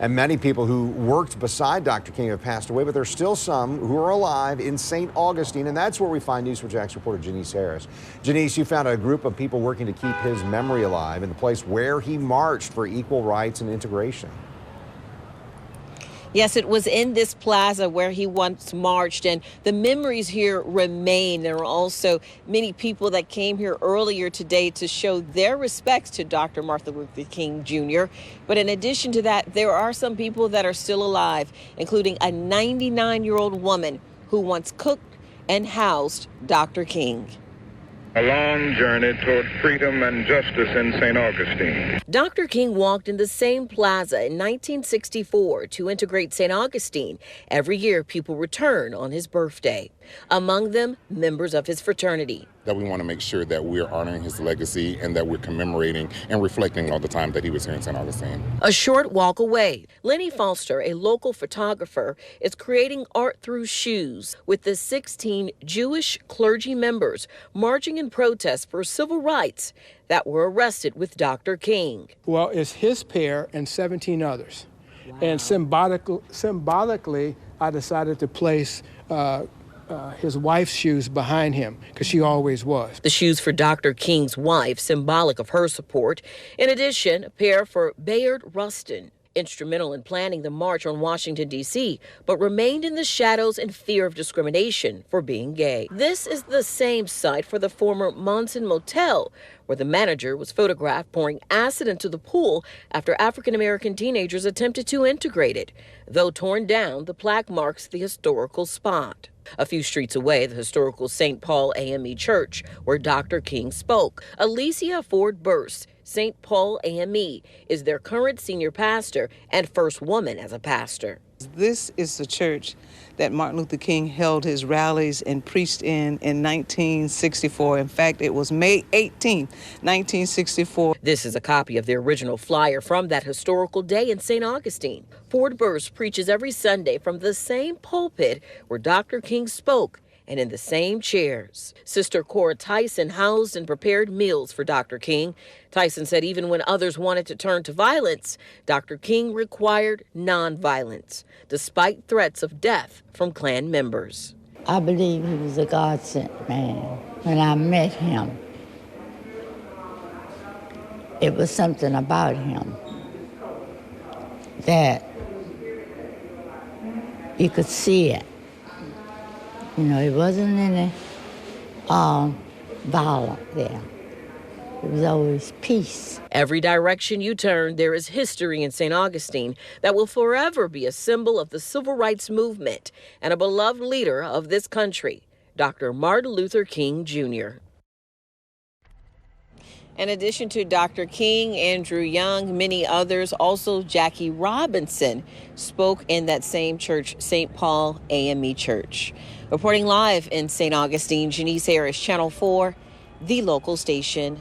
And many people who worked beside Dr. King have passed away, but there's still some who are alive in St. Augustine, and that's where we find News4JAX reporter Janice Harris. Janice, you found a group of people working to keep his memory alive in the place where he marched for equal rights and integration. Yes, it was in this plaza where he once marched, and the memories here remain. There are also many people that came here earlier today to show their respects to Dr. Martin Luther King Jr. But in addition to that, there are some people that are still alive, including a 99-year-old woman who once cooked and housed Dr. King. A long journey toward freedom and justice in St. Augustine. Dr. King walked in the same plaza in 1964 to integrate St. Augustine. Every year, people return on his birthday. Among them, members of his fraternity. That we want to make sure that we're honoring his legacy and that we're commemorating and reflecting on the time that he was here in St. Augustine. A short walk away, Lenny Foster, a local photographer, is creating art through shoes with the 16 Jewish clergy members marching in protest for civil rights that were arrested with Dr. King. Well, it's his pair and 17 others. Wow. And symbolically, I decided to place his wife's shoes behind him, because she always was. The shoes for Dr. King's wife, symbolic of her support. In addition, a pair for Bayard Rustin, instrumental in planning the march on Washington, D.C., but remained in the shadows in fear of discrimination for being gay. This is the same site for the former Monson Motel, where the manager was photographed pouring acid into the pool after African-American teenagers attempted to integrate it. Though torn down, the plaque marks the historical spot. A few streets away, the historical St. Paul AME Church, where Dr. King spoke. Alicia Ford Burst, St. Paul AME, is their current senior pastor and first woman as a pastor. This is the church that Martin Luther King held his rallies and preached in 1964. In fact, it was May 18, 1964. This is a copy of the original flyer from that historical day in St. Augustine. Ford Burst preaches every Sunday from the same pulpit where Dr. King spoke, and in the same chairs. Sister Cora Tyson housed and prepared meals for Dr. King. Tyson said even when others wanted to turn to violence, Dr. King required nonviolence, despite threats of death from Klan members. I believe he was a God-sent man. When I met him, it was something about him that you could see it. You know, it wasn't any violent there. It was always peace. Every direction you turn, there is history in St. Augustine that will forever be a symbol of the civil rights movement and a beloved leader of this country, Dr. Martin Luther King Jr. In addition to Dr. King, Andrew Young, many others, also Jackie Robinson spoke in that same church, St. Paul AME Church. Reporting live in St. Augustine, Janice Harris, Channel 4, the local station.